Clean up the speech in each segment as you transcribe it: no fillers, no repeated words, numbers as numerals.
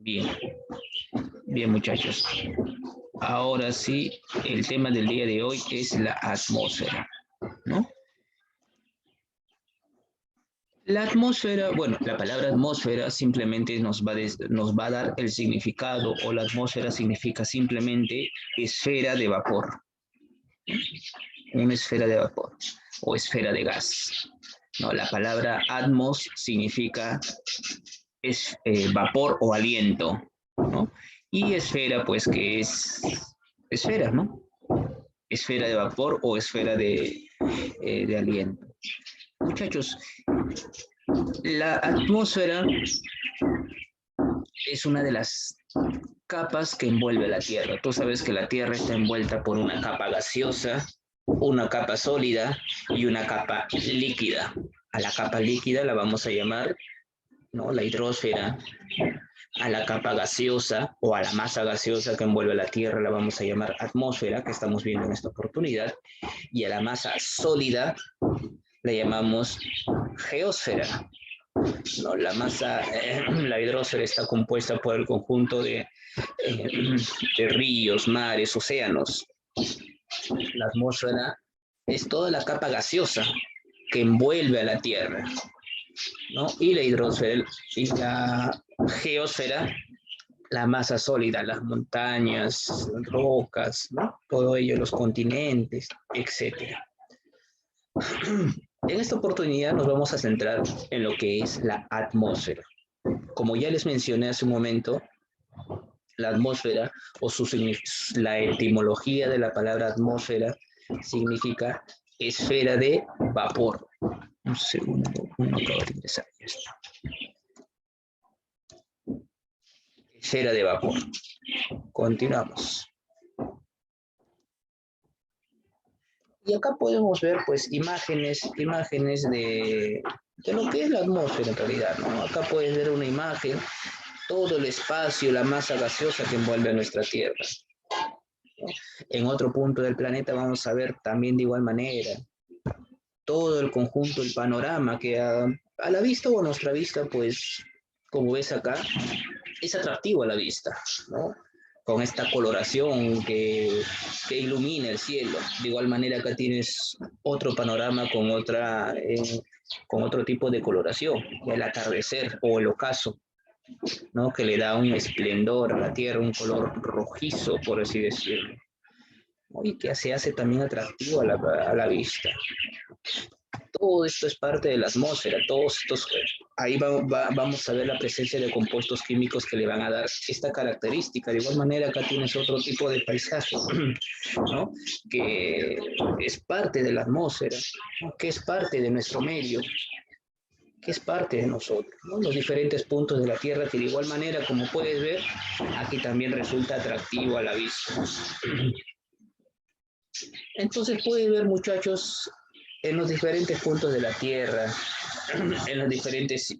Bien, bien muchachos. Ahora sí, el tema del día de hoy es la atmósfera, ¿no? La atmósfera, bueno, la palabra atmósfera simplemente nos va a dar el significado, o la atmósfera significa simplemente esfera de vapor, una esfera de vapor o esfera de gas. No, la palabra atmos significa vapor o aliento, ¿no? Y esfera, pues que es esfera, ¿no? Esfera de vapor o esfera de aliento. Muchachos, la atmósfera es una de las capas que envuelve la Tierra. Tú sabes que la Tierra está envuelta por una capa gaseosa, una capa sólida y una capa líquida. A la capa líquida la vamos a llamar, ¿no?, la hidrosfera. A la capa gaseosa o a la masa gaseosa que envuelve la Tierra la vamos a llamar atmósfera, que estamos viendo en esta oportunidad. Y a la masa sólida la llamamos geósfera. No, la hidrosfera está compuesta por el conjunto de ríos, mares, océanos. La atmósfera es toda la capa gaseosa que envuelve a la Tierra, ¿no? Y la hidrosfera y la geósfera, la masa sólida, las montañas, rocas, ¿no? Todo ello, los continentes, etcétera. En esta oportunidad nos vamos a centrar en lo que es la atmósfera. Como ya les mencioné hace un momento, la atmósfera o la etimología de la palabra atmósfera significa esfera de vapor. Un segundo, uno acaba de ingresar. Ya está. Esfera de vapor. Continuamos. Y acá podemos ver, pues, imágenes de lo que es la atmósfera en realidad, ¿no? Acá puedes ver una imagen, todo el espacio, la masa gaseosa que envuelve a nuestra Tierra. En otro punto del planeta vamos a ver también de igual manera todo el conjunto, el panorama que a la vista o a nuestra vista, pues, como ves acá, es atractivo a la vista, ¿no? Con esta coloración que ilumina el cielo. De igual manera acá tienes otro panorama con otro tipo de coloración, el atardecer o el ocaso, ¿no?, que le da un esplendor a la tierra, un color rojizo, por así decirlo, ¿no?, y que se hace también atractivo a la vista. Todo esto es parte de la atmósfera, todos estos, ahí vamos a ver la presencia de compuestos químicos que le van a dar esta característica. De igual manera acá tienes otro tipo de paisaje, ¿no?, que es parte de la atmósfera, ¿no?, que es parte de nuestro medio, que es parte de nosotros, ¿no?, los diferentes puntos de la Tierra, que de igual manera, como puedes ver, aquí también resulta atractivo a la vista. Entonces puedes ver, muchachos, en los diferentes puntos de la Tierra, en las diferentes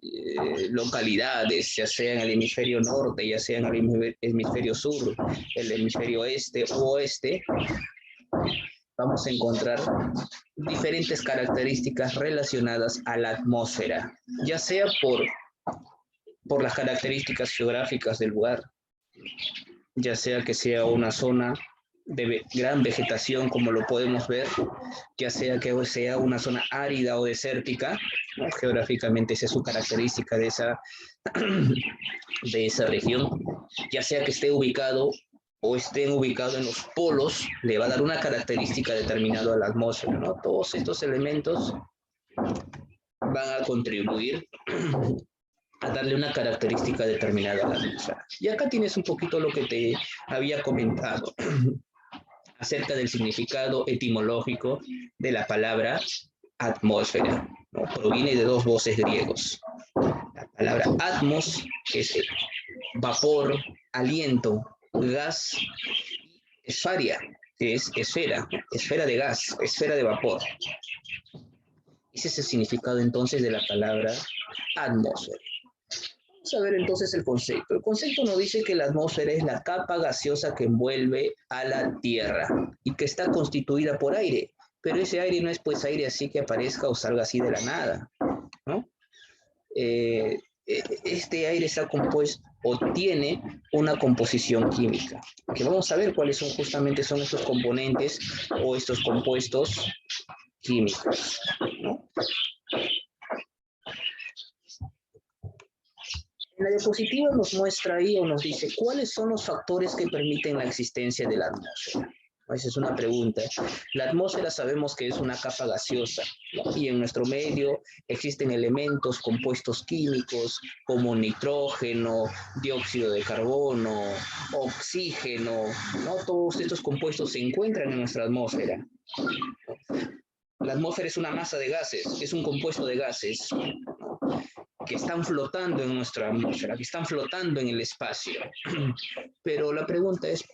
localidades, ya sea en el hemisferio norte, ya sea en el hemisferio sur, el hemisferio este u oeste, vamos a encontrar diferentes características relacionadas a la atmósfera, ya sea por las características geográficas del lugar, ya sea que sea una zona de gran vegetación, como lo podemos ver, ya sea que sea una zona árida o desértica, ¿no?, geográficamente esa es su característica de esa región, ya sea que esté ubicado o estén ubicados en los polos, le va a dar una característica determinada a la atmósfera, ¿no? Todos estos elementos van a contribuir a darle una característica determinada a la atmósfera. Y acá tienes un poquito lo que te había comentado acerca del significado etimológico de la palabra atmósfera, ¿no? Proviene de dos voces griegos. La palabra atmos, que es vapor, aliento, gas, esfaria, que es esfera, esfera de gas, esfera de vapor. Ese es el significado entonces de la palabra atmósfera. Vamos a ver entonces el concepto. El concepto nos dice que la atmósfera es la capa gaseosa que envuelve a la Tierra y que está constituida por aire, pero ese aire no es pues aire así que aparezca o salga así de la nada, ¿no? este aire está compuesto o tiene una composición química. Que vamos a ver cuáles son justamente son estos componentes o estos compuestos químicos, ¿no? En la diapositiva nos muestra ahí o nos dice cuáles son los factores que permiten la existencia de la atmósfera. Esa es una pregunta. La atmósfera sabemos que es una capa gaseosa, ¿no? Y en nuestro medio existen elementos, compuestos químicos como nitrógeno, dióxido de carbono, oxígeno, ¿no? Todos estos compuestos se encuentran en nuestra atmósfera. La atmósfera es una masa de gases, es un compuesto de gases, ¿no? Que están flotando en nuestra atmósfera, que están flotando en el espacio. Pero la pregunta es,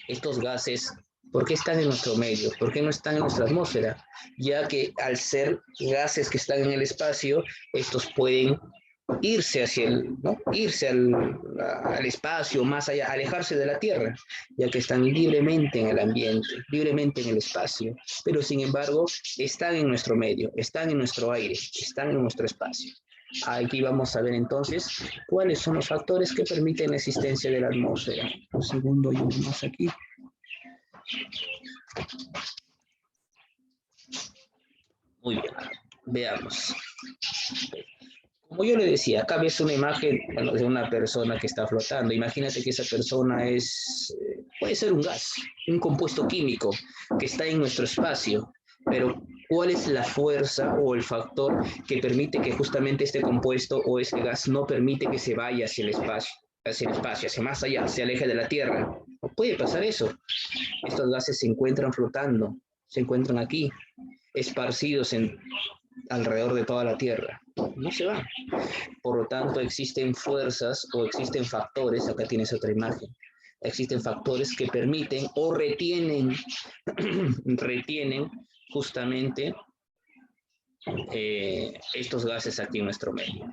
estos gases, ¿por qué están en nuestro medio? ¿Por qué no están en nuestra atmósfera? Ya que al ser gases que están en el espacio, estos pueden irse hacia ¿no? Irse al espacio, más allá, alejarse de la Tierra, ya que están libremente en el ambiente, libremente en el espacio, pero sin embargo están en nuestro medio, están en nuestro aire, están en nuestro espacio. Aquí vamos a ver entonces cuáles son los factores que permiten la existencia de la atmósfera. Un segundo, y uno más aquí. Muy bien, veamos. Como yo le decía, acá ves una imagen, bueno, de una persona que está flotando. Imagínate que esa persona puede ser un gas, un compuesto químico que está en nuestro espacio, pero ¿cuál es la fuerza o el factor que permite que justamente este compuesto o este gas no permite que se vaya hacia el espacio, hacia más allá, se aleje de la Tierra? No puede pasar eso. Estos gases se encuentran flotando, se encuentran aquí, esparcidos alrededor de toda la Tierra. No se van. Por lo tanto, existen fuerzas o existen factores, acá tienes otra imagen, existen factores que permiten o retienen, retienen justamente estos gases aquí en nuestro medio.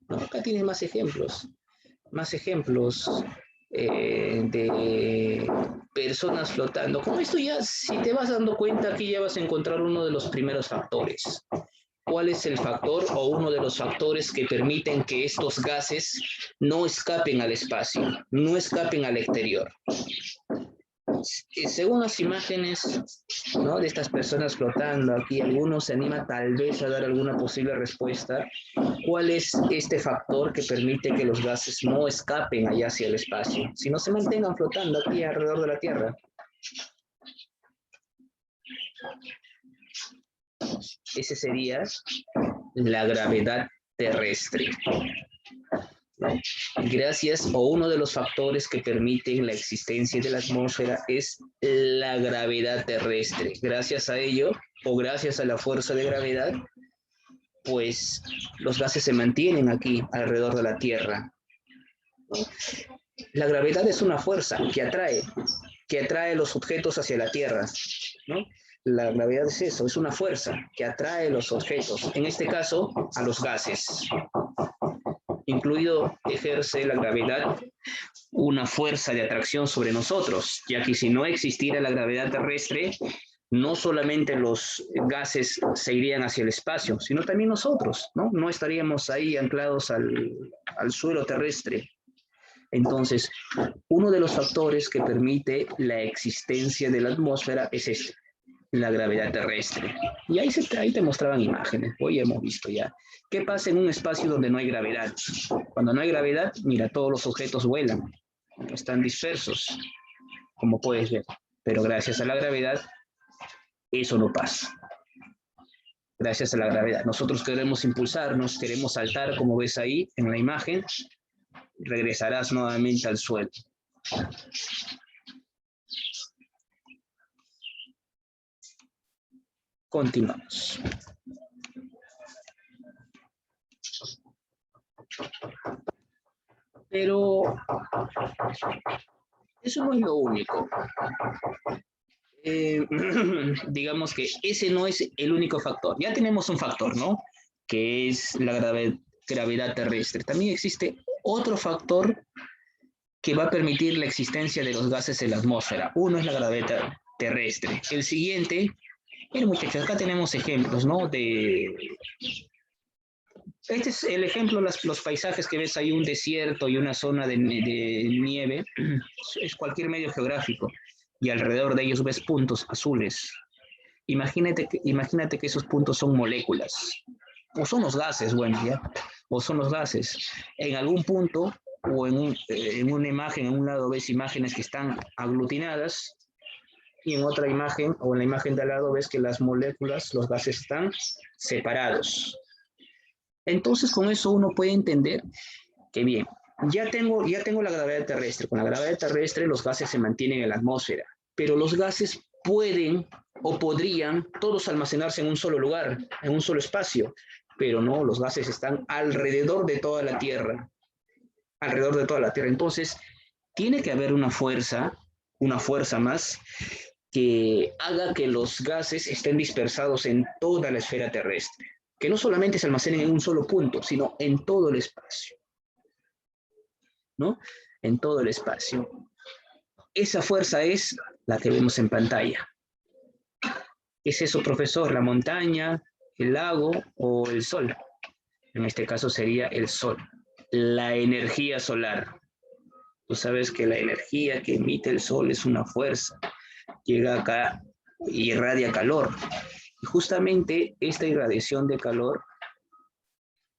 ¿No? Acá tienes más ejemplos de personas flotando. Como esto ya, si te vas dando cuenta, aquí ya vas a encontrar uno de los primeros factores. ¿Cuál es el factor o uno de los factores que permiten que estos gases no escapen al espacio, no escapen al exterior? Según las imágenes, ¿no?, de estas personas flotando aquí, algunos se anima tal vez a dar alguna posible respuesta. ¿Cuál es este factor que permite que los gases no escapen allá hacia el espacio, sino se mantengan flotando aquí alrededor de la Tierra? Ese sería la gravedad terrestre. Gracias, o uno de los factores que permiten la existencia de la atmósfera es la gravedad terrestre. Gracias a ello, o gracias a la fuerza de gravedad, pues los gases se mantienen aquí alrededor de la Tierra. La gravedad es una fuerza que atrae los objetos hacia la Tierra, ¿no? La gravedad es eso, es una fuerza que atrae los objetos, en este caso a los gases. Incluido ejerce la gravedad una fuerza de atracción sobre nosotros, ya que si no existiera la gravedad terrestre, no solamente los gases se irían hacia el espacio, sino también nosotros, ¿no? No estaríamos ahí anclados al suelo terrestre. Entonces, uno de los factores que permite la existencia de la atmósfera es este, la gravedad terrestre. Y ahí te mostraban imágenes, hoy hemos visto ya. ¿Qué pasa en un espacio donde no hay gravedad? Cuando no hay gravedad, mira, todos los objetos vuelan, están dispersos, como puedes ver. Pero gracias a la gravedad, eso no pasa. Gracias a la gravedad. Nosotros queremos impulsarnos, queremos saltar, como ves ahí en la imagen, regresarás nuevamente al suelo. Continuamos. Pero eso no es lo único. Digamos que ese no es el único factor. Ya tenemos un factor, ¿no? Que es la gravedad terrestre. También existe otro factor que va a permitir la existencia de los gases en la atmósfera. Uno es la gravedad terrestre. El siguiente, miren muchachos, acá tenemos ejemplos, ¿no? De Este es el ejemplo, los paisajes que ves ahí, un desierto y una zona de nieve, es cualquier medio geográfico, y alrededor de ellos ves puntos azules. Imagínate que esos puntos son moléculas, o son los gases, bueno, ya, o son los gases. En algún punto, o en una imagen, en un lado ves imágenes que están aglutinadas, y en otra imagen, o en la imagen de al lado, ves que las moléculas, los gases están separados. Entonces, con eso uno puede entender que bien, ya tengo la gravedad terrestre. Con la gravedad terrestre los gases se mantienen en la atmósfera, pero los gases pueden o podrían todos almacenarse en un solo lugar, en un solo espacio, pero no, los gases están alrededor de toda la Tierra, alrededor de toda la Tierra. Entonces, tiene que haber una fuerza más que haga que los gases estén dispersados en toda la esfera terrestre, que no solamente se almacenen en un solo punto, sino en todo el espacio, ¿no? En todo el espacio. Esa fuerza es la que vemos en pantalla. ¿Qué es eso, profesor? ¿La montaña, el lago o el sol? En este caso sería el sol. La energía solar. Tú sabes que la energía que emite el sol es una fuerza. Llega acá y irradia calor. Y justamente esta irradiación de calor,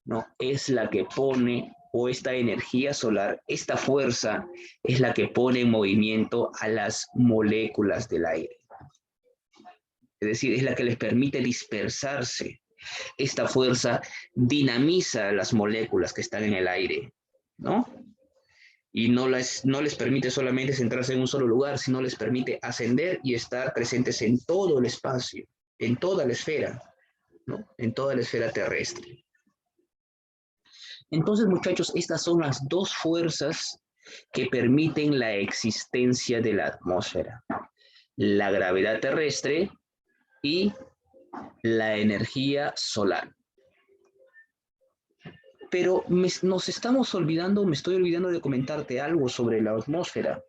¿no?, es la que pone, o esta energía solar, esta fuerza, es la que pone en movimiento a las moléculas del aire. Es decir, es la que les permite dispersarse. Esta fuerza dinamiza las moléculas que están en el aire, ¿no? Y no les permite solamente centrarse en un solo lugar, sino les permite ascender y estar presentes en todo el espacio, en toda la esfera, ¿no? En toda la esfera terrestre. Entonces, muchachos, estas son las dos fuerzas que permiten la existencia de la atmósfera. La gravedad terrestre y la energía solar. Pero nos estamos olvidando, me estoy olvidando de comentarte algo sobre la atmósfera.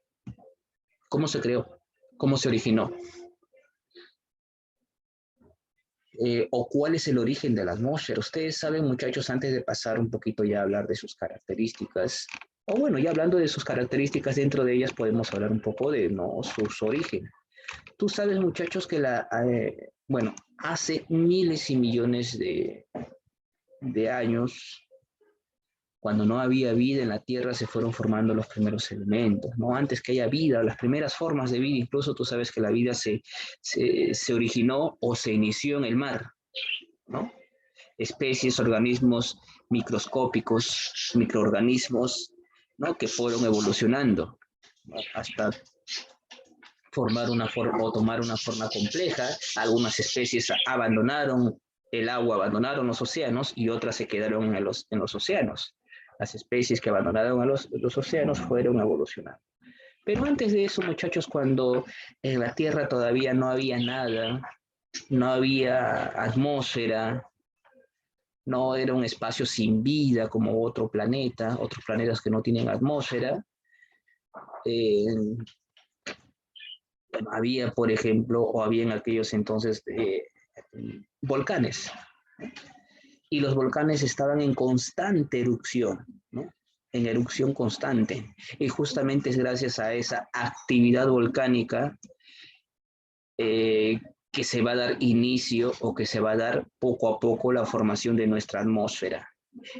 ¿Cómo se creó? ¿Cómo se originó? ¿O cuál es el origen de la atmósfera? Ustedes saben, muchachos, antes de pasar un poquito ya a hablar de sus características, o bueno, ya hablando de sus características, dentro de ellas podemos hablar un poco de, ¿no?, sus orígenes. Tú sabes, muchachos, que bueno, hace miles y millones de años, cuando no había vida en la Tierra, se fueron formando los primeros elementos, ¿no? Antes que haya vida, las primeras formas de vida, incluso tú sabes que la vida se originó o se inició en el mar, ¿no? Especies, organismos microscópicos, microorganismos, ¿no?, que fueron evolucionando, ¿no?, hasta formar una forma o tomar una forma compleja. Algunas especies abandonaron el agua, abandonaron los océanos, y otras se quedaron en los océanos. Las especies que abandonaron a los océanos fueron evolucionando. Pero antes de eso, muchachos, cuando en la Tierra todavía no había nada, no había atmósfera, no era un espacio sin vida como otros planetas que no tienen atmósfera, bueno, había, por ejemplo, o había en aquellos entonces volcanes, y los volcanes estaban en constante erupción, ¿no?, en erupción constante, y justamente es gracias a esa actividad volcánica que se va a dar inicio, o que se va a dar poco a poco, la formación de nuestra atmósfera,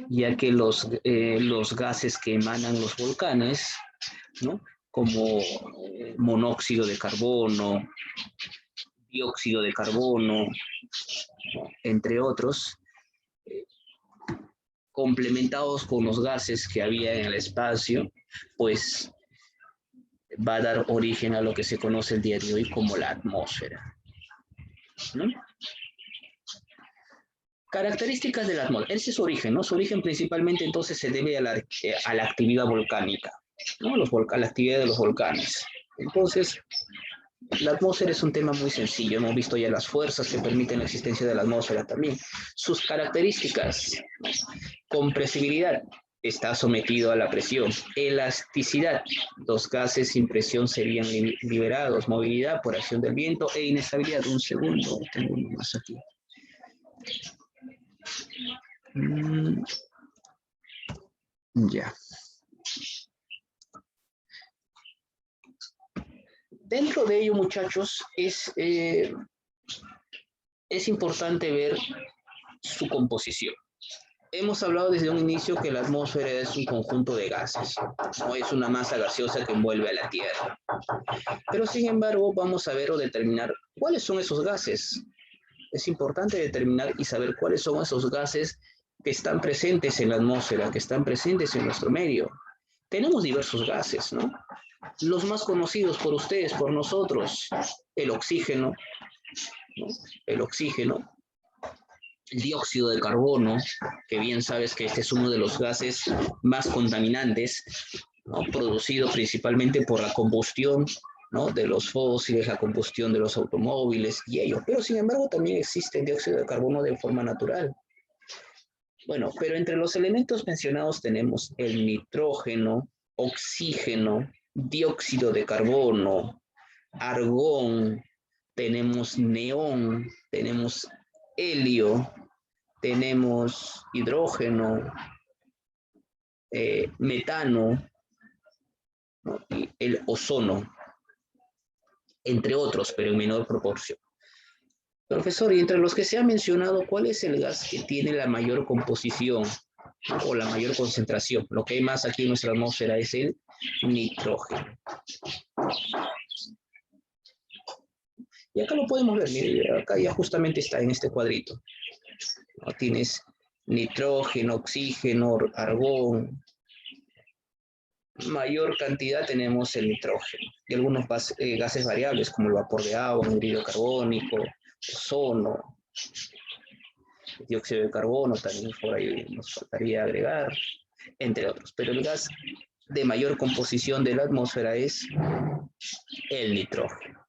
ya que los gases que emanan los volcanes, ¿no?, como monóxido de carbono, dióxido de carbono, entre otros, complementados con los gases que había en el espacio, pues va a dar origen a lo que se conoce el día de hoy como la atmósfera, ¿no? Características de la atmósfera. Ese es su origen, ¿no? Su origen principalmente entonces se debe a la actividad volcánica, ¿no? La actividad de los volcanes. Entonces, la atmósfera es un tema muy sencillo. Hemos visto ya las fuerzas que permiten la existencia de la atmósfera también. Sus características: compresibilidad, está sometido a la presión. Elasticidad, los gases sin presión serían liberados. Movilidad, por acción del viento. E inestabilidad, un segundo, tengo uno más aquí. Mm, ya. Dentro de ello, muchachos, es importante ver su composición. Hemos hablado desde un inicio que la atmósfera es un conjunto de gases, no es una masa gaseosa que envuelve a la Tierra. Pero sin embargo, vamos a ver o determinar cuáles son esos gases. Es importante determinar y saber cuáles son esos gases que están presentes en la atmósfera, que están presentes en nuestro medio. Tenemos diversos gases, ¿no? Los más conocidos por ustedes, por nosotros, el oxígeno, ¿no? El oxígeno, el dióxido de carbono, que bien sabes que este es uno de los gases más contaminantes, ¿no? Producido principalmente por la combustión, ¿no? De los fósiles, la combustión de los automóviles y ello. Pero sin embargo también existe el dióxido de carbono de forma natural. Bueno, pero entre los elementos mencionados tenemos el nitrógeno, oxígeno, dióxido de carbono, argón, tenemos neón, tenemos helio, tenemos hidrógeno, metano, ¿no? Y el ozono, entre otros, pero en menor proporción. Profesor, y entre los que se ha mencionado, ¿cuál es el gas que tiene la mayor composición o la mayor concentración? Lo que hay más aquí en nuestra atmósfera es el nitrógeno. Y acá lo podemos ver, mire, acá ya justamente está en este cuadrito. ¿No? Tienes nitrógeno, oxígeno, argón. Mayor cantidad tenemos el nitrógeno y algunos gases variables como el vapor de agua, anhídrido carbónico, ozono, dióxido de carbono también por ahí nos faltaría agregar, entre otros. Pero el gas de mayor composición de la atmósfera es el nitrógeno.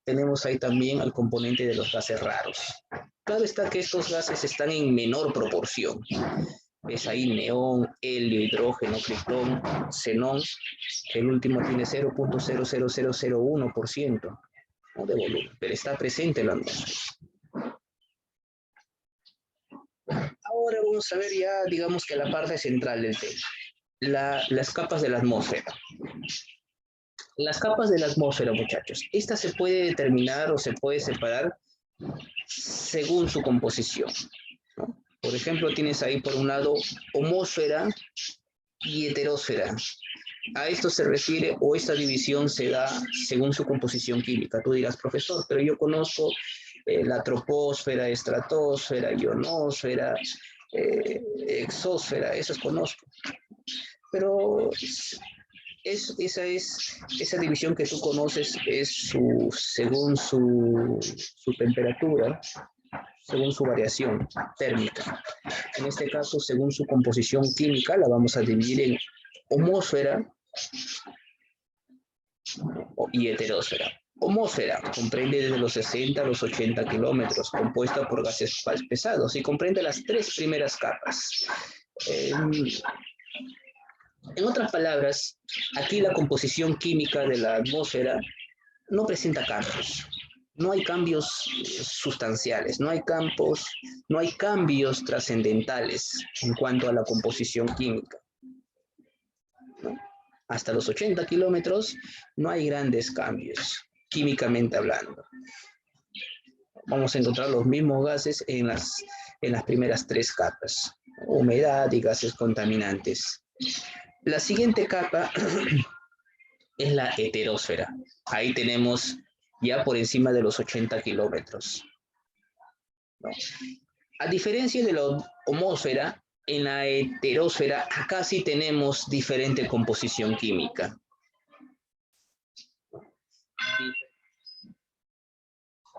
Tenemos ahí también el componente de los gases raros. Claro está que estos gases están en menor proporción. Ves ahí neón, helio, hidrógeno, criptón, xenón, que el último tiene 0.00001%, ¿no? De volumen, pero está presente en la atmósfera. Ahora vamos a ver ya, digamos que la parte central del tema, las capas de la atmósfera. Las capas de la atmósfera, muchachos, esta se puede determinar o se puede separar según su composición, ¿no? Por ejemplo, tienes ahí por un lado homósfera y heterósfera. A esto se refiere o esta división se da según su composición química. Tú dirás, profesor, pero yo conozco la troposfera, estratosfera, ionosfera, exósfera, esos conozco. Pero esa división que tú conoces es según su temperatura, según su variación térmica. En este caso, según su composición química, la vamos a dividir en homósfera y heterósfera. Homósfera comprende desde los 60 a los 80 kilómetros, compuesta por gases pesados y comprende las tres primeras capas. En otras palabras, aquí la composición química de la atmósfera no presenta cambios. No hay cambios sustanciales, no hay cambios trascendentales en cuanto a la composición química, ¿no? Hasta los 80 kilómetros no hay grandes cambios, químicamente hablando. Vamos a encontrar los mismos gases en las primeras tres capas, humedad y gases contaminantes. La siguiente capa es la heterósfera. Ahí tenemos ya por encima de los 80 kilómetros, ¿no? A diferencia de la homósfera, en la heterósfera acá sí tenemos diferente composición química.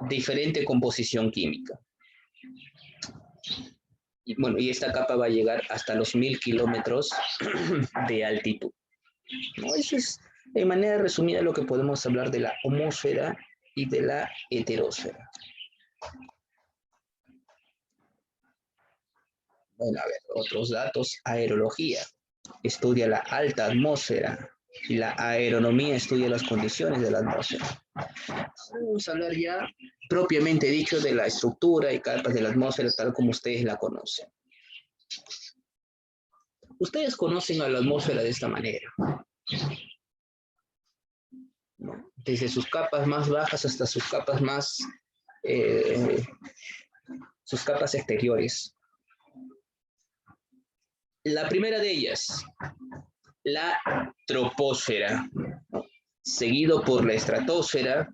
Diferente composición química. Y bueno, y esta capa va a llegar hasta los 1000 kilómetros de altitud, ¿no? Eso es, de manera resumida, lo que podemos hablar de la homósfera y de la heterósfera. Bueno, a ver, otros datos. Aerología. Estudia la alta atmósfera. La aeronomía estudia las condiciones de la atmósfera. Vamos a hablar ya propiamente dicho de la estructura y capas de la atmósfera tal como ustedes la conocen. Ustedes conocen a la atmósfera de esta manera, ¿no? Desde sus capas más bajas hasta sus capas exteriores. La primera de ellas, la troposfera, ¿no? Seguido por la estratosfera,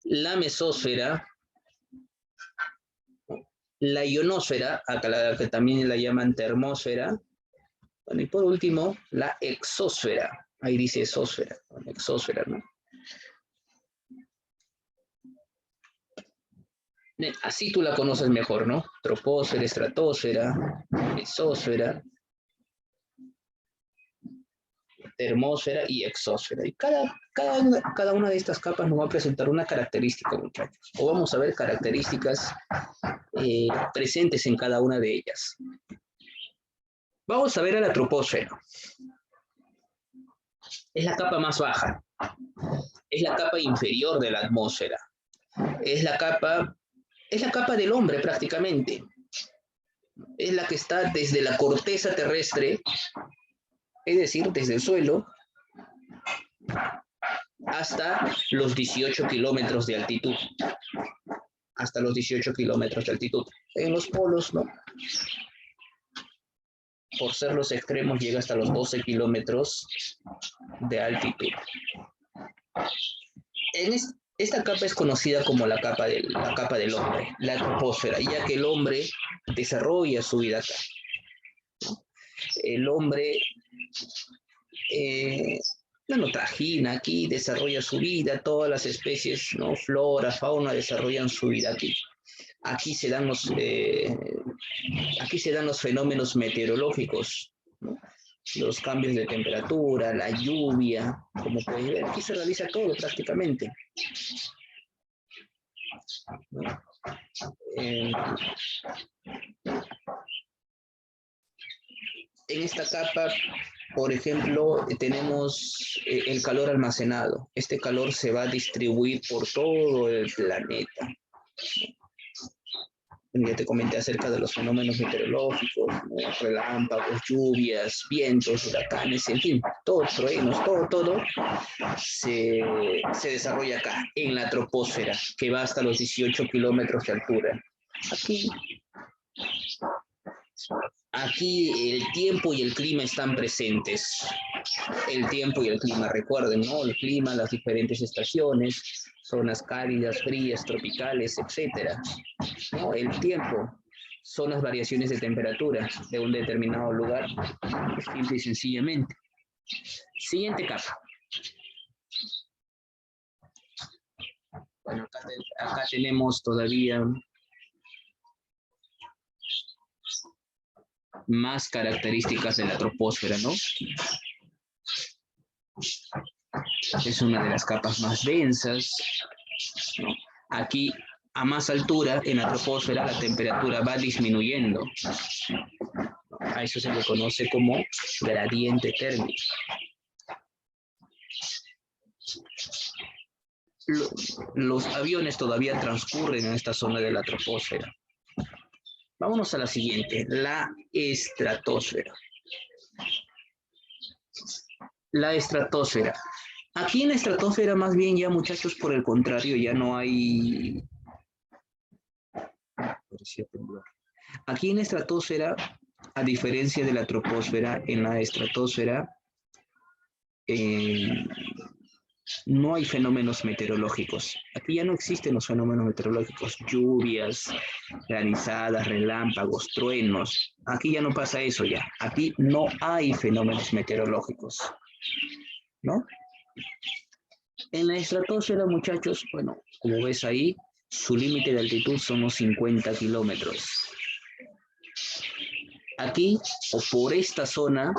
la mesósfera, la ionosfera, acá que también la llaman termósfera, bueno, y por último, la exósfera. Ahí dice exósfera, exósfera, ¿no? Así tú la conoces mejor, ¿no? Troposfera, estratosfera, mesósfera, termósfera y exósfera. Y cada una de estas capas nos va a presentar una característica, muchachos. O vamos a ver características presentes en cada una de ellas. Vamos a ver a la troposfera. Es la capa más baja. Es la capa inferior de la atmósfera. Es la capa del hombre prácticamente. Es la que está desde la corteza terrestre, es decir, desde el suelo, hasta los 18 kilómetros de altitud. Hasta los 18 kilómetros de altitud. En los polos, ¿no? Por ser los extremos, llega hasta los 12 kilómetros de altitud. Esta capa es conocida como la capa del hombre, la troposfera, ya que el hombre desarrolla su vida acá, ¿no? El hombre no trajina aquí, desarrolla su vida, todas las especies, ¿no? Flora, fauna, desarrollan su vida aquí. Aquí se dan los fenómenos meteorológicos, ¿no? Los cambios de temperatura, la lluvia, como pueden ver, aquí se realiza todo prácticamente, ¿no? En esta capa, por ejemplo, tenemos el calor almacenado. Este calor se va a distribuir por todo el planeta. Ya te comenté acerca de los fenómenos meteorológicos, ¿no? Relámpagos, lluvias, vientos, huracanes, en fin, todos truenos, todo se desarrolla acá, en la troposfera, que va hasta los 18 kilómetros de altura. Aquí el tiempo y el clima están presentes. El tiempo y el clima, recuerden, ¿no? El clima, las diferentes estaciones, zonas cálidas, frías, tropicales, etcétera, ¿no? El tiempo son las variaciones de temperatura de un determinado lugar, simple y sencillamente. Siguiente capa. Bueno, acá tenemos todavía más características de la troposfera, ¿no? Es una de las capas más densas, ¿no? Aquí, a más altura, en la troposfera, la temperatura va disminuyendo. A eso se le conoce como gradiente térmico. Los aviones todavía transcurren en esta zona de la troposfera. Vámonos a la siguiente, la estratosfera. La estratosfera. Aquí en la estratosfera, más bien ya, muchachos, por el contrario, ya no hay... Aquí en la estratosfera, a diferencia de la troposfera, en la estratosfera no hay fenómenos meteorológicos. Aquí ya no existen los fenómenos meteorológicos, lluvias, granizadas, relámpagos, truenos. Aquí ya no pasa eso ya. Aquí no hay fenómenos meteorológicos, ¿no? En la estratosfera, muchachos, bueno, como ves ahí, su límite de altitud son los 50 kilómetros. Aquí, o por esta zona,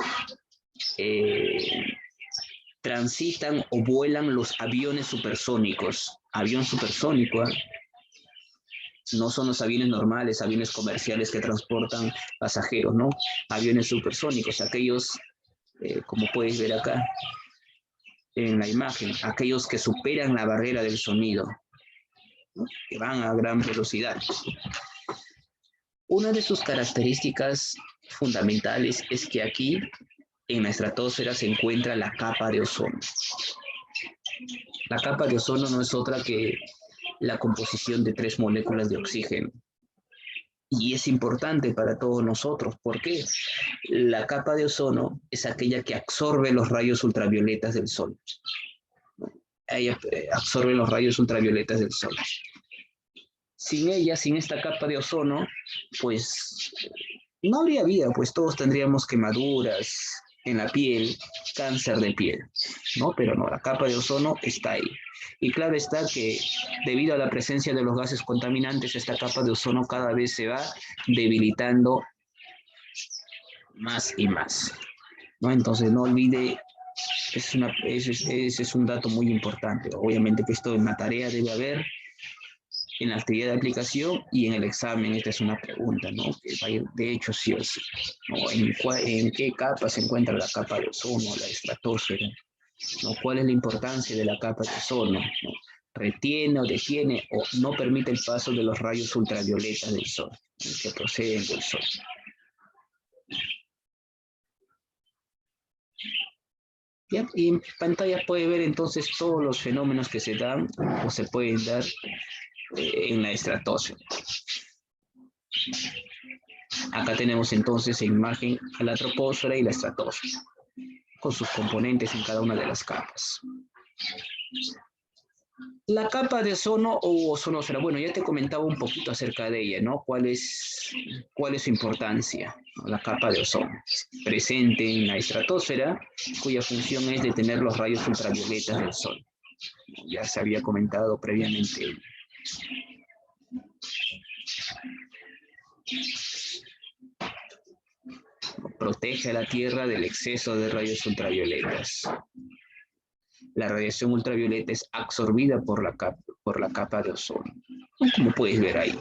transitan o vuelan los aviones supersónicos. Avión supersónico, ¿eh? No son los aviones normales, aviones comerciales que transportan pasajeros, ¿no? Aviones supersónicos, aquellos como puedes ver acá en la imagen, aquellos que superan la barrera del sonido, ¿no? Que van a gran velocidad. Una de sus características fundamentales es que aquí en la estratosfera se encuentra la capa de ozono. La capa de ozono no es otra que la composición de 3 moléculas de oxígeno. Y es importante para todos nosotros. ¿Por qué? La capa de ozono es aquella que absorbe los rayos ultravioletas del sol. Ella absorbe los rayos ultravioletas del sol. Sin ella, sin esta capa de ozono, pues no habría vida, pues todos tendríamos quemaduras en la piel, cáncer de piel, ¿no? Pero no, la capa de ozono está ahí. Y claro está que debido a la presencia de los gases contaminantes, esta capa de ozono cada vez se va debilitando más y más, ¿no? Entonces no olvide, ese es un dato muy importante. Obviamente que esto en la tarea debe haber, en la actividad de aplicación y en el examen. Esta es una pregunta, ¿no? Que va a ir de hecho sí o sí, ¿no? ¿En qué capa se encuentra la capa de ozono, la estratosfera? ¿No? ¿Cuál es la importancia de la capa de ozono? ¿No? ¿Retiene o detiene o no permite el paso de los rayos ultravioletas del sol, que proceden del sol? ¿Ya? Y en pantalla puede ver entonces todos los fenómenos que se dan o se pueden dar en la estratosfera. Acá tenemos entonces en imagen a la troposfera y la estratosfera, con sus componentes en cada una de las capas. La capa de ozono o ozonosfera, bueno, ya te comentaba un poquito acerca de ella, ¿no? ¿Cuál es su importancia? La capa de ozono, presente en la estratosfera, cuya función es detener los rayos ultravioletas del sol. Ya se había comentado previamente. Protege a la Tierra del exceso de rayos ultravioletas. La radiación ultravioleta es absorbida por la capa de ozono, como puedes ver ahí.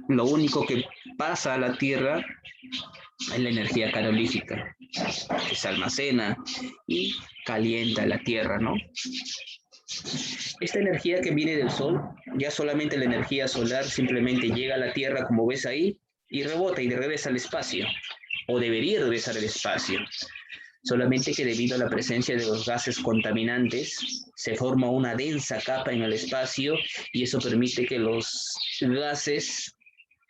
Lo único que pasa a la Tierra es la energía calorífica, que se almacena y calienta la Tierra, ¿no? Esta energía que viene del Sol, ya solamente la energía solar simplemente llega a la Tierra, como ves ahí, y rebota y regresa al espacio, o debería regresar al espacio. Solamente que debido a la presencia de los gases contaminantes, se forma una densa capa en el espacio y eso permite que los gases,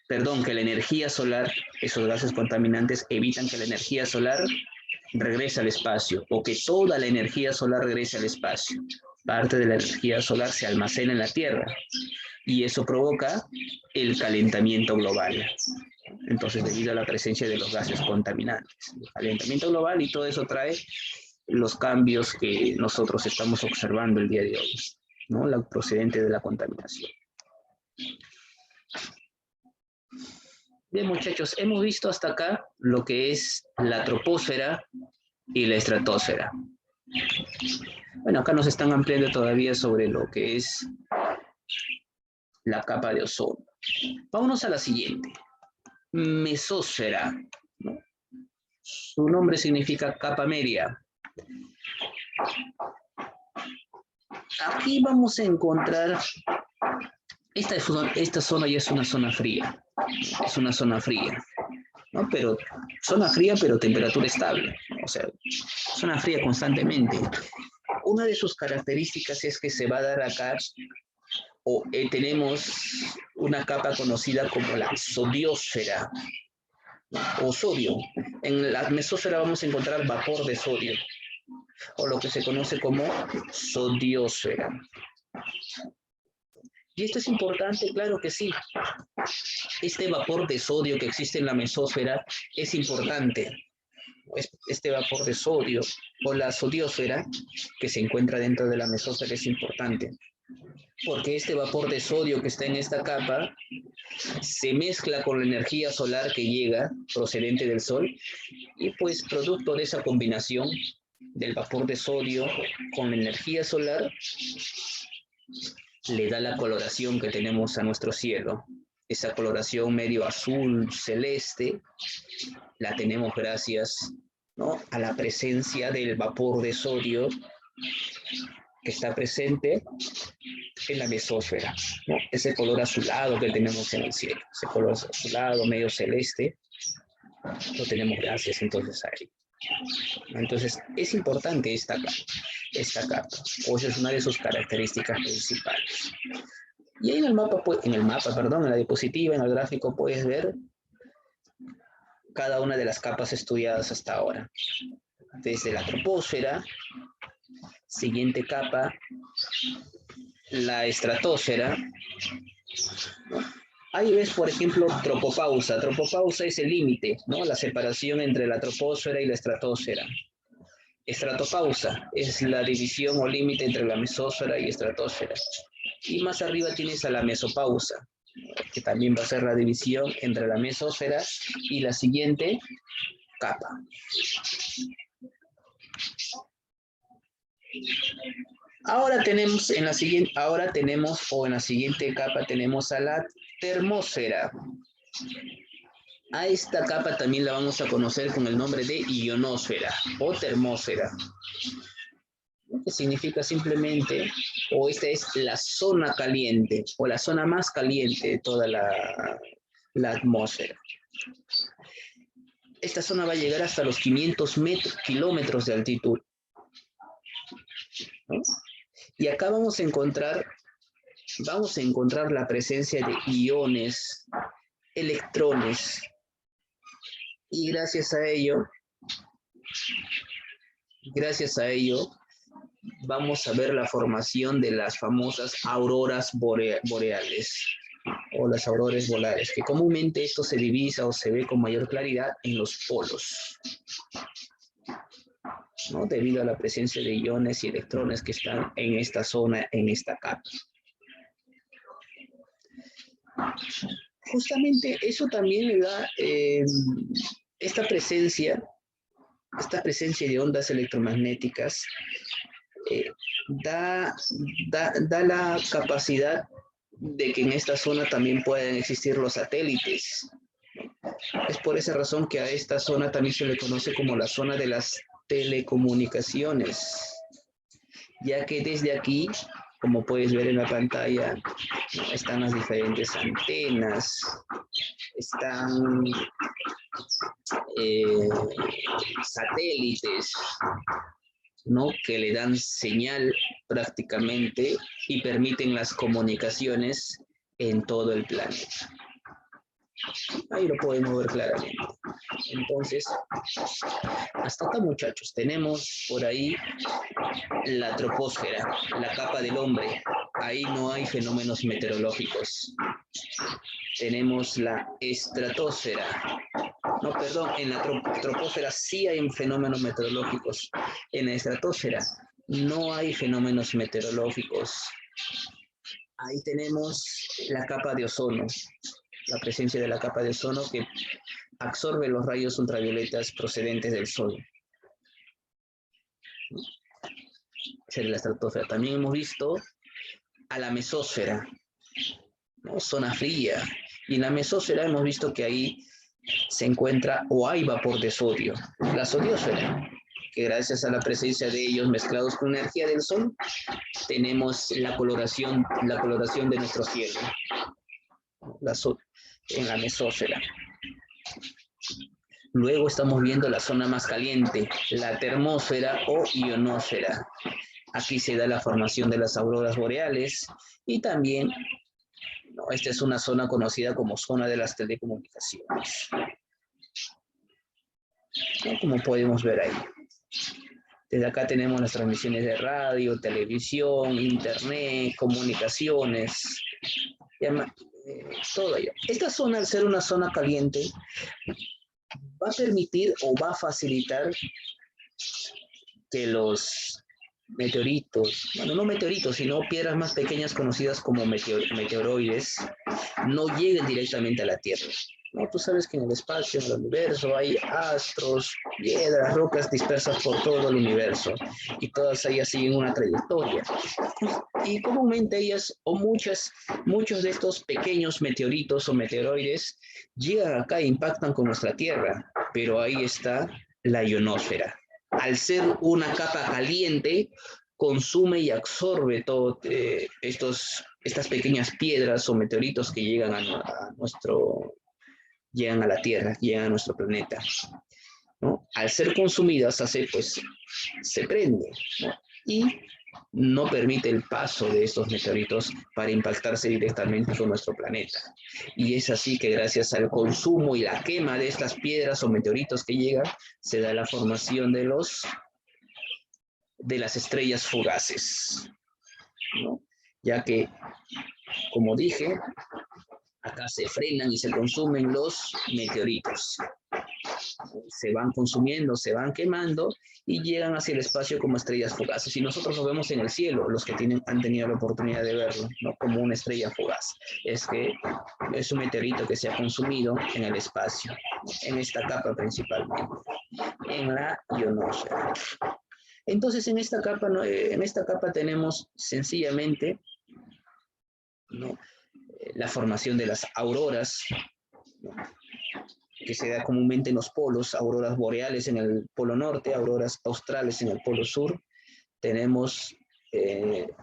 que la energía solar, esos gases contaminantes evitan que la energía solar regrese al espacio o que toda la energía solar regrese al espacio. Parte de la energía solar se almacena en la Tierra y eso provoca el calentamiento global. Entonces, debido a la presencia de los gases contaminantes, el calentamiento global, y todo eso trae los cambios que nosotros estamos observando el día de hoy, ¿no? La procedente de la contaminación. Bien, muchachos, hemos visto hasta acá lo que es la troposfera y la estratosfera. Bueno, acá nos están ampliando todavía sobre lo que es la capa de ozono. Vámonos a la siguiente. Mesósfera, ¿no? Su nombre significa capa media. Aquí vamos a encontrar, esta zona ya es una zona fría, ¿no? Pero zona fría, pero temperatura estable, o sea, zona fría constantemente. Una de sus características es que se va a dar acá, tenemos una capa conocida como la sodiosfera, o sodio. En la mesósfera vamos a encontrar vapor de sodio, o lo que se conoce como sodiosfera. ¿Y esto es importante? Claro que sí. Este vapor de sodio que existe en la mesósfera es importante. Este vapor de sodio o la sodiosfera que se encuentra dentro de la mesósfera es importante, porque este vapor de sodio que está en esta capa se mezcla con la energía solar que llega procedente del Sol y pues producto de esa combinación del vapor de sodio con la energía solar le da la coloración que tenemos a nuestro cielo, esa coloración medio azul celeste la tenemos gracias, ¿no?, a la presencia del vapor de sodio que está presente en la mesósfera, ¿no? Ese color azulado que tenemos en el cielo, ese color azulado medio celeste, lo tenemos gracias entonces a él. Entonces es importante esta capa, o esa es una de sus características principales. Y ahí en el mapa, perdón, en la diapositiva, en el gráfico, puedes ver cada una de las capas estudiadas hasta ahora. Desde la troposfera, siguiente capa, la estratosfera, ¿no? Ahí ves, por ejemplo, tropopausa. Tropopausa es el límite, ¿no?, la separación entre la troposfera y la estratosfera. Estratopausa es la división o límite entre la mesósfera y estratosfera. Y más arriba tienes a la mesopausa, que también va a ser la división entre la mesósfera y la siguiente capa. Ahora tenemos en la siguiente capa tenemos a la termósfera. A esta capa también la vamos a conocer con el nombre de ionosfera o termósfera, que significa simplemente, o esta es la zona caliente, o la zona más caliente de toda la atmósfera. Esta zona va a llegar hasta los 500 kilómetros de altitud, ¿no? Y acá vamos a encontrar la presencia de iones, electrones, y gracias a ello vamos a ver la formación de las famosas auroras boreales o las auroras boreales, que comúnmente esto se divisa o se ve con mayor claridad en los polos, ¿no?, debido a la presencia de iones y electrones que están en esta zona, en esta capa. Justamente eso también le da esta presencia de ondas electromagnéticas, da la capacidad de que en esta zona también pueden existir los satélites. Es por esa razón que a esta zona también se le conoce como la zona de las telecomunicaciones, ya que desde aquí, como puedes ver en la pantalla, están las diferentes antenas, están satélites, ¿no?, que le dan señal prácticamente y permiten las comunicaciones en todo el planeta. Ahí lo podemos ver claramente. Entonces, hasta acá, muchachos, tenemos por ahí la troposfera, la capa del hombre. Ahí no hay fenómenos meteorológicos. Tenemos la estratosfera. No, perdón, en la troposfera sí hay fenómenos meteorológicos. En la estratosfera no hay fenómenos meteorológicos. Ahí tenemos la capa de ozono, la presencia de la capa de ozono que absorbe los rayos ultravioletas procedentes del sol. Esa es la estratosfera. También hemos visto a la mesósfera, ¿no?, zona fría. Y en la mesósfera hemos visto que ahí se encuentra o hay vapor de sodio, la sodiosfera, que gracias a la presencia de ellos mezclados con energía del sol, tenemos la coloración de nuestro cielo, en la mesósfera. Luego estamos viendo la zona más caliente, la termósfera o ionosfera. Aquí se da la formación de las auroras boreales y también, ¿no?, esta es una zona conocida como zona de las telecomunicaciones, ¿no?, como podemos ver ahí. Desde acá tenemos las transmisiones de radio, televisión, internet, comunicaciones, todo ello. Esta zona, al ser una zona caliente, va a permitir o va a facilitar que los meteoritos, bueno, no meteoritos, sino piedras más pequeñas conocidas como meteoroides, no lleguen directamente a la Tierra, ¿no? Tú sabes que en el espacio, en el universo, hay astros, piedras, rocas dispersas por todo el universo, y todas ellas siguen una trayectoria. Y comúnmente ellas, o muchos de estos pequeños meteoritos o meteoroides, llegan acá e impactan con nuestra Tierra. pero ahí está la ionosfera. Al ser una capa caliente, consume y absorbe todo estas pequeñas piedras o meteoritos que llegan llegan a la Tierra, llegan a nuestro planeta, ¿no? Al ser consumidas, se prende, ¿no? Y no permite el paso de estos meteoritos para impactarse directamente con nuestro planeta. Y es así que gracias al consumo y la quema de estas piedras o meteoritos que llegan, se da la formación de las estrellas fugaces, ¿no? Ya que, como dije, acá se frenan y se consumen los meteoritos. Se van consumiendo, se van quemando y llegan hacia el espacio como estrellas fugaces. Y nosotros lo vemos en el cielo, los que han tenido la oportunidad de verlo, ¿no? Como una estrella fugaz. Es que es un meteorito que se ha consumido en el espacio, en esta capa principalmente, en la ionosfera. Entonces, en esta capa tenemos sencillamente, ¿no?, la formación de las auroras, ¿no?, que se da comúnmente en los polos, auroras boreales en el polo norte, auroras australes en el polo sur. Tenemos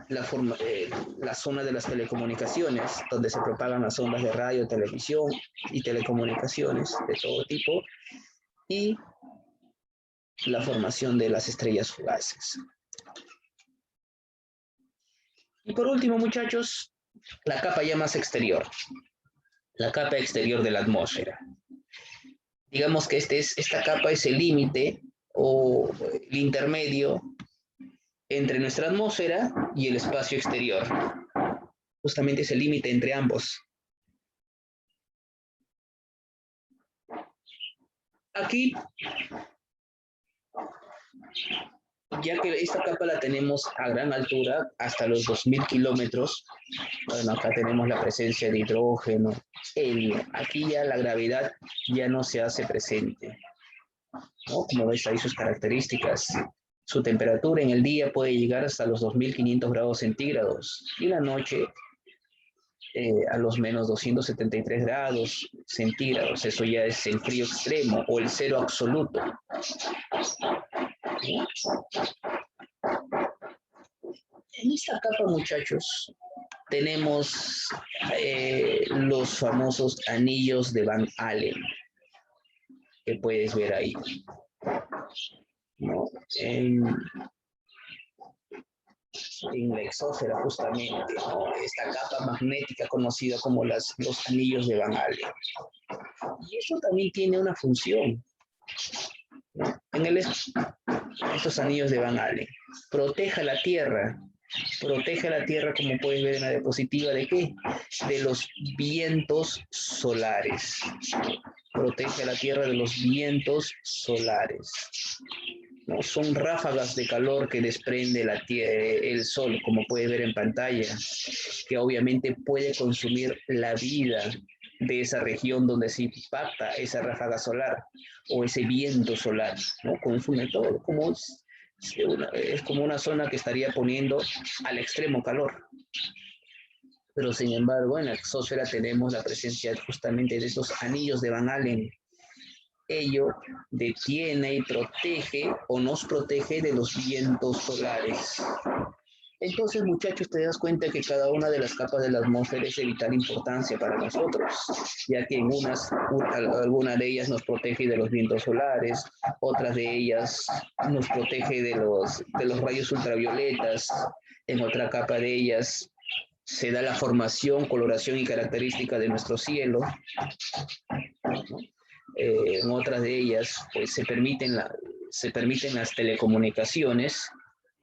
la zona de las telecomunicaciones, donde se propagan las ondas de radio, televisión y telecomunicaciones de todo tipo, y la formación de las estrellas fugaces. Y por último, muchachos, la capa ya más exterior, la capa exterior de la atmósfera. Digamos que esta capa es el límite o el intermedio entre nuestra atmósfera y el espacio exterior. Justamente es el límite entre ambos. Aquí, ya que esta capa la tenemos a gran altura, hasta los 2000 kilómetros, bueno, acá tenemos la presencia de hidrógeno, helio. Aquí ya la gravedad ya no se hace presente, ¿no? Como ves ahí sus características. Su temperatura en el día puede llegar hasta los 2500 grados centígrados y en la noche a los menos 273 grados centígrados. Eso ya es el frío extremo o el cero absoluto. En esta capa, muchachos, tenemos los famosos anillos de Van Allen, que puedes ver ahí, ¿no? En la exósfera, justamente, ¿no? Esta capa magnética conocida como los anillos de Van Allen. Y eso también tiene una función, ¿no? Estos anillos de Van Allen protege la Tierra, como puedes ver en la diapositiva, ¿de qué? De los vientos solares. Protege a la Tierra de los vientos solares, ¿no? Son ráfagas de calor que desprende el sol, como puede ver en pantalla, que obviamente puede consumir la vida de esa región donde se impacta esa ráfaga solar o ese viento solar, ¿no? Consume todo, es como una zona que estaría poniendo al extremo calor. Pero sin embargo, en la exósfera tenemos la presencia justamente de estos anillos de Van Allen. Ello detiene y protege o nos protege de los vientos solares. Entonces, muchachos, te das cuenta que cada una de las capas de la atmósfera es de vital importancia para nosotros, ya que alguna de ellas nos protege de los vientos solares, otras de ellas nos protege de los rayos ultravioletas, en otra capa de ellas se da la formación, coloración y característica de nuestro cielo. En otras de ellas pues, se permiten las telecomunicaciones,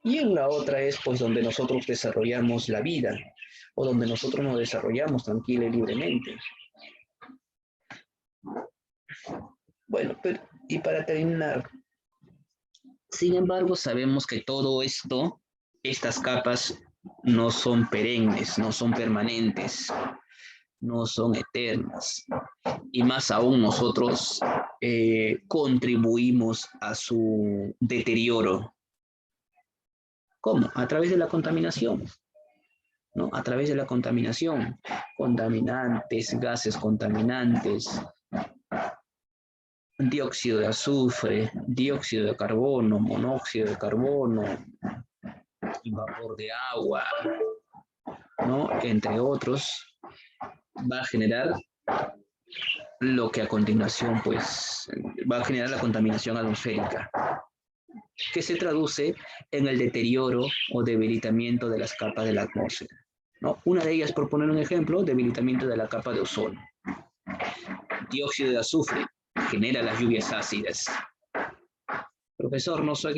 y en la otra es pues donde nosotros desarrollamos la vida o donde nosotros nos desarrollamos tranquila y libremente. Bueno, y para terminar, sin embargo, sabemos que todo esto, estas capas no son perennes, no son permanentes, no son eternas. Y más aún nosotros contribuimos a su deterioro. ¿Cómo? A través de la contaminación, ¿no? A través de la contaminación. Contaminantes, gases contaminantes, dióxido de azufre, dióxido de carbono, monóxido de carbono, vapor de agua, ¿no? Entre otros, va a generar lo que a continuación, pues, va a generar la contaminación atmosférica, que se traduce en el deterioro o debilitamiento de las capas de la atmósfera, ¿no? Una de ellas, por poner un ejemplo, debilitamiento de la capa de ozono. Dióxido de azufre genera las lluvias ácidas. Profesor, no sé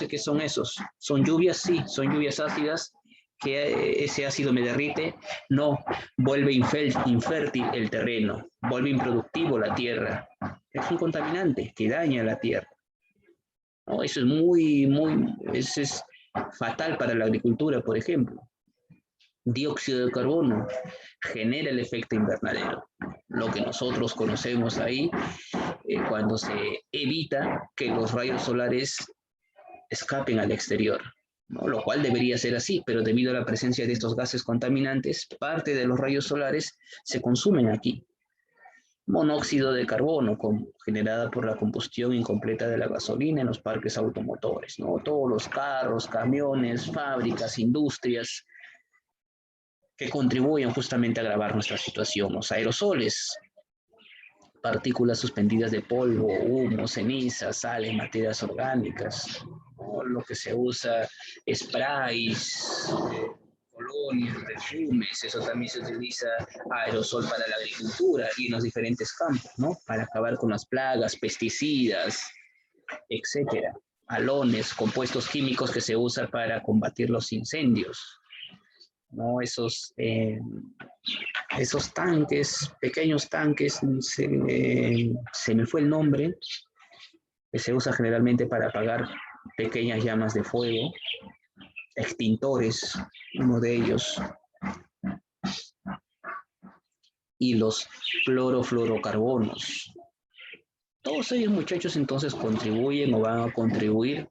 qué son esos. ¿Son lluvias? Sí, son lluvias ácidas que ese ácido me derrite. No, vuelve infértil el terreno, vuelve improductivo la tierra. Es un contaminante que daña la tierra. ¿No? Eso eso es fatal para la agricultura, por ejemplo. Dióxido de carbono genera el efecto invernadero, lo que nosotros conocemos ahí cuando se evita que los rayos solares escapen al exterior, ¿no? Lo cual debería ser así, pero debido a la presencia de estos gases contaminantes, parte de los rayos solares se consumen aquí. Monóxido de carbono, generada por la combustión incompleta de la gasolina en los parques automotores, ¿no? Todos los carros, camiones, fábricas, industrias que contribuyen justamente a agravar nuestra situación. Los aerosoles, partículas suspendidas de polvo, humo, cenizas, sales, materias orgánicas, ¿no? Lo que se usa, sprays, colonias, perfumes, eso también se utiliza aerosol para la agricultura y en los diferentes campos, ¿no? Para acabar con las plagas, pesticidas, etcétera. Halones, compuestos químicos que se usan para combatir los incendios, ¿no? Esos tanques, pequeños tanques, se me fue el nombre, que se usa generalmente para apagar pequeñas llamas de fuego, extintores, uno de ellos, y los clorofluorocarbonos. Todos ellos, muchachos, entonces contribuyen o van a contribuir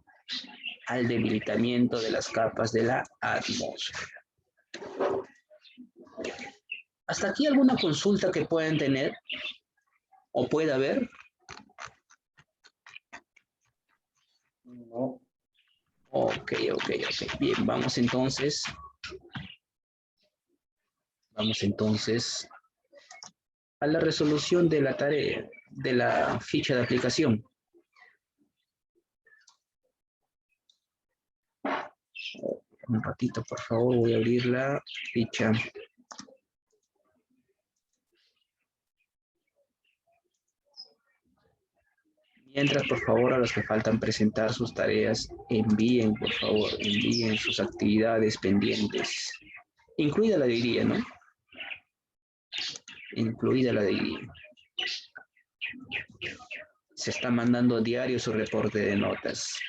al debilitamiento de las capas de la atmósfera. ¿Hasta aquí alguna consulta que puedan tener o pueda haber? No. Ok. Bien, vamos entonces a la resolución de la tarea, de la ficha de aplicación. Un ratito, por favor, voy a abrir la ficha. Mientras, por favor, a los que faltan presentar sus tareas, envíen, por favor, envíen sus actividades pendientes. Incluida la de hoy día, ¿no? Incluida la de hoy día. Se está mandando a diario su reporte de notas.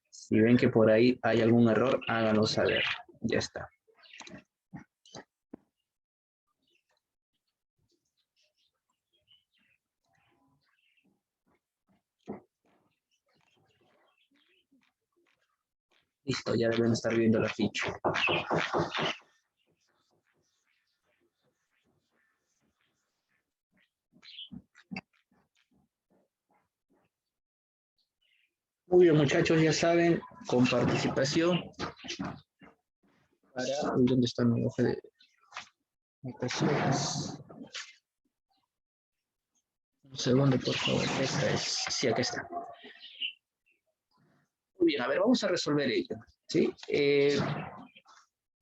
Si ven que por ahí hay algún error, háganlo saber. Ya está. Listo, ya deben estar viendo la ficha. Muy bien, muchachos, ya saben, con participación. ¿Dónde está mi hoja de votaciones? Un segundo, por favor. Esta es. Sí, aquí está. Muy bien, a ver, vamos a resolver ello. ¿Sí?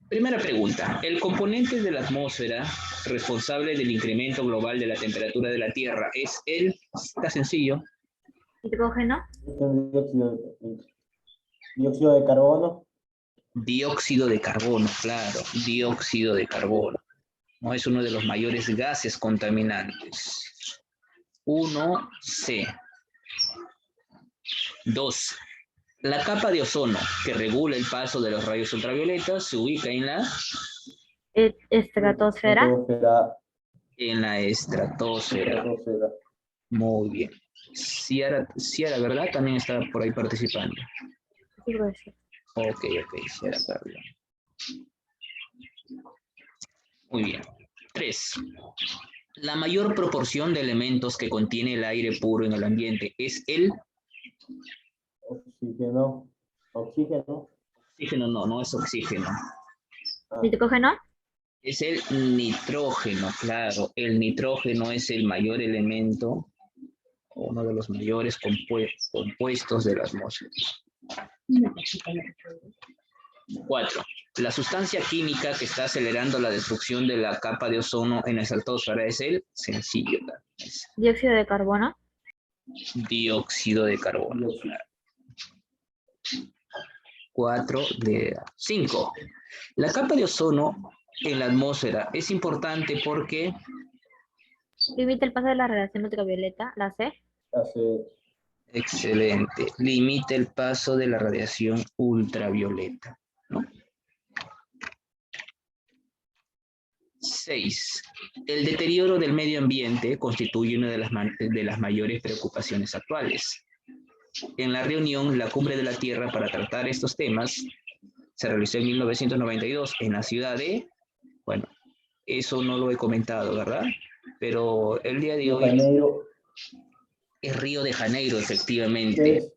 Primera pregunta. El componente de la atmósfera responsable del incremento global de la temperatura de la Tierra es el. Está sencillo. Hidrógeno. Dióxido de carbono. Dióxido de carbono, claro, dióxido de carbono. ¿No? Es uno de los mayores gases contaminantes. 1C. 2. La capa de ozono, que regula el paso de los rayos ultravioletas, se ubica en la Estratosfera. en la estratosfera. Muy bien. Ciara, ¿verdad? También está por ahí participando. Ok, Ciara Carla. Muy bien. 3. La mayor proporción de elementos que contiene el aire puro en el ambiente es el Oxígeno. Oxígeno. oxígeno, no, no es oxígeno. Ah, ¿Nitrógeno? Es el nitrógeno, claro. El nitrógeno es el mayor elemento, uno de los mayores compuestos de la atmósfera. 4. La sustancia química que está acelerando la destrucción de la capa de ozono en la estratosfera es el sencillo, es ¿Dióxido de carbono? dióxido de carbono. dióxido. 5. La capa de ozono en la atmósfera es importante porque Limita el paso de la radiación ultravioleta, la C. Hace excelente, limita el paso de la radiación ultravioleta, ¿no? 6. El deterioro del medio ambiente constituye una de las mayores preocupaciones actuales. En la reunión La Cumbre de la Tierra para tratar estos temas se realizó en 1992 en la ciudad de, bueno, eso no lo he comentado, ¿verdad? Pero el día de Río hoy Janeiro. es Río de Janeiro, ¿Qué efectivamente. es?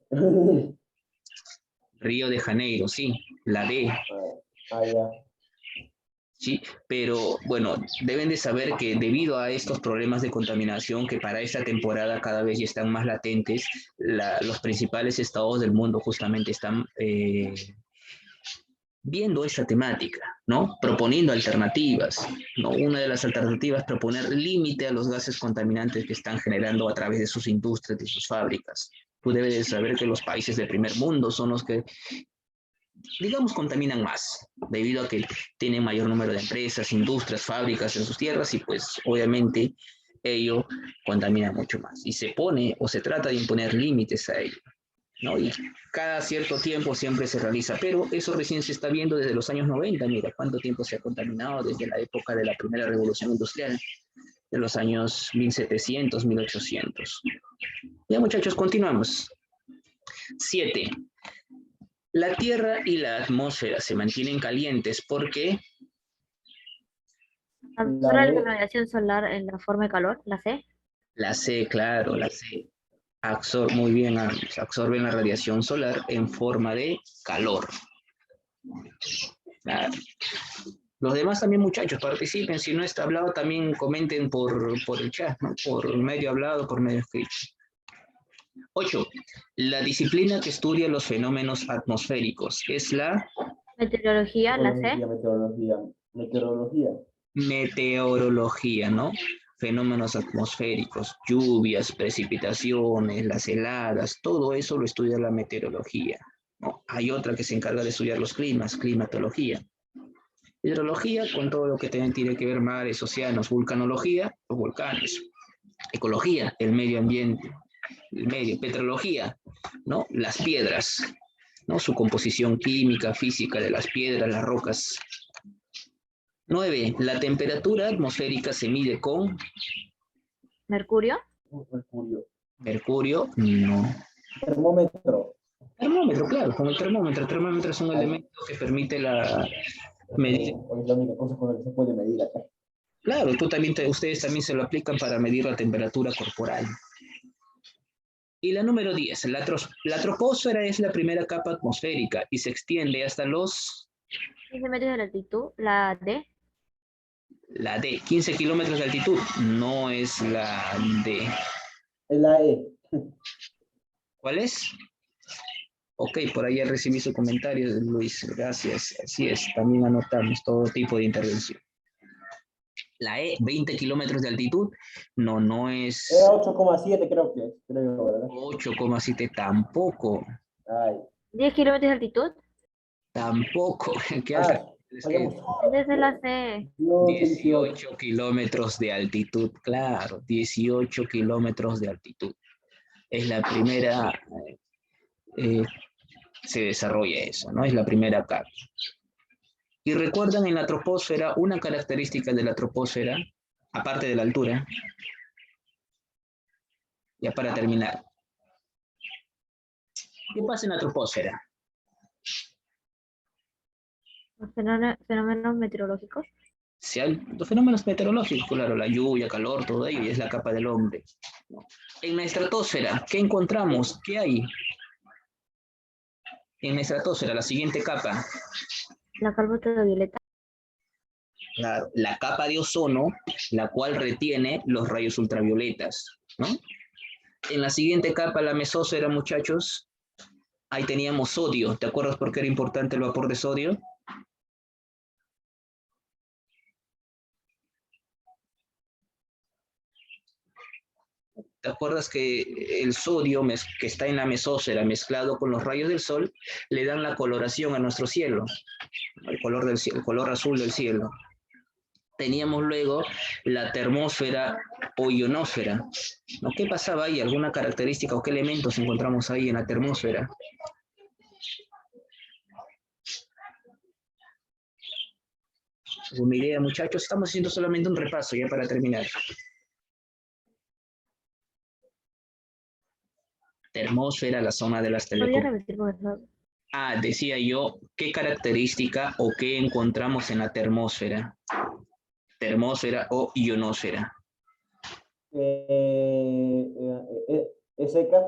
Río de Janeiro, sí, la D. Ya. Sí, pero bueno, deben de saber que debido a estos problemas de contaminación que para esta temporada cada vez ya están más latentes, los principales estados del mundo justamente están viendo esta temática, ¿no? Proponiendo alternativas, ¿no? Una de las alternativas es proponer límite a los gases contaminantes que están generando a través de sus industrias, de sus fábricas. Tú debes de saber que los países del primer mundo son los que, digamos, contaminan más, debido a que tienen mayor número de empresas, industrias, fábricas en sus tierras y pues obviamente ello contamina mucho más. Y se pone o se trata de imponer límites a ello, ¿no? Y cada cierto tiempo siempre se realiza, pero eso recién se está viendo desde los años 90, mira cuánto tiempo se ha contaminado desde la época de la primera revolución industrial, de los años 1700, 1800. Ya muchachos, continuamos. 7. La Tierra y la atmósfera se mantienen calientes porque La Absorbe la B. radiación solar en la forma de calor, la C. la C, claro, la C, muy bien, absorben la radiación solar en forma de calor. Claro. Los demás también, muchachos, participen. Si no está hablado, también comenten por el chat, ¿no? Por medio hablado, por medio escrito. 8. La disciplina que estudia los fenómenos atmosféricos es la Meteorología, la C. Meteorología. Meteorología. meteorología, ¿no? Fenómenos atmosféricos, lluvias, precipitaciones, las heladas, todo eso lo estudia la meteorología, ¿no? Hay otra que se encarga de estudiar los climas, climatología. Hidrología, con todo lo que tiene que ver mares, océanos, vulcanología, los volcanes. Ecología, el medio ambiente, el medio, petrología, ¿no? Las piedras, ¿no? Su composición química, física de las piedras, las rocas. 9. La temperatura atmosférica se mide con Mercurio. Mercurio. mercurio, no. Termómetro. Termómetro, claro, con el termómetro. El termómetro es un elemento que permite la medir. Es la única cosa con la que se puede medir acá. Claro, ustedes también se lo aplican para medir la temperatura corporal. Y la número 10, la troposfera es la primera capa atmosférica y se extiende hasta los, 15 metros de altitud, la D. la D, 15 kilómetros de altitud, no es la D. Es la E. ¿Cuál es? Ok, por ahí ya recibí su comentario, Luis, gracias. Así es, también anotamos todo tipo de intervención. La E, 20 kilómetros de altitud, no, no es Era 8,7 creo que es. Creo, ¿verdad? 8,7, tampoco, Ay. 10 kilómetros de altitud. tampoco, qué alta. Ah, Es que fallamos. Desde la C. 18. 18 kilómetros de altitud, claro, 18 kilómetros de altitud. Es la primera, eh, se desarrolla eso, ¿no? Es la primera capa. Y recuerdan en la troposfera, una característica de la troposfera, aparte de la altura, ya para terminar. ¿Qué pasa en la troposfera? Fenómenos meteorológicos. Los fenómenos meteorológicos, claro, la lluvia, calor, todo ello, y es la capa del hombre, ¿no? En la estratosfera, ¿qué encontramos? ¿Qué hay? En la estratosfera, la siguiente capa, La capa ultravioleta. claro, la capa de ozono, la cual retiene los rayos ultravioletas, ¿no? En la siguiente capa, la mesósfera, muchachos, ahí teníamos sodio. ¿Te acuerdas por qué era importante el vapor de sodio? ¿Te acuerdas que el sodio que está en la mesósfera mezclado con los rayos del sol le dan la coloración a nuestro cielo? El color, el color azul del cielo. Teníamos luego la termósfera o ionosfera, ¿no? ¿Qué pasaba ahí? ¿Alguna característica o qué elementos encontramos ahí en la termósfera? ¿Alguna idea, muchachos? Estamos haciendo solamente un repaso ya para terminar. Termósfera, la zona de las ¿Podría telecomunicaciones. repetir, profesor? Ah, decía yo, ¿qué característica o qué encontramos en la termósfera? Termósfera o ionosfera. Es seca,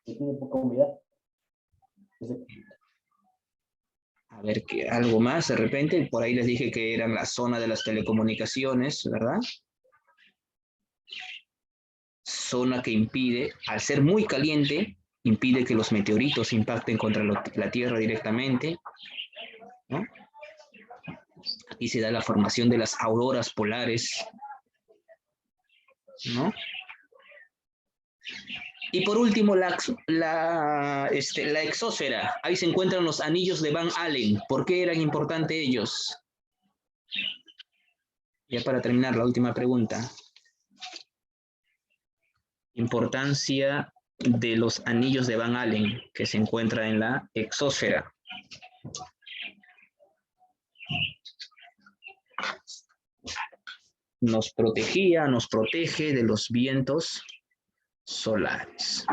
que tiene poca humedad. Es seca. A ver, algo más de repente, por ahí les dije que eran la zona de las telecomunicaciones, ¿verdad? Zona que impide, al ser muy caliente, impide que los meteoritos impacten contra la Tierra directamente, ¿no? Aquí se da la formación de las auroras polares, ¿no? Y por último, la exósfera. Ahí se encuentran los anillos de Van Allen. ¿Por qué eran importantes ellos? Ya para terminar, la última pregunta. Importancia de los anillos de Van Allen que se encuentra en la exósfera. Nos protege de los vientos solares.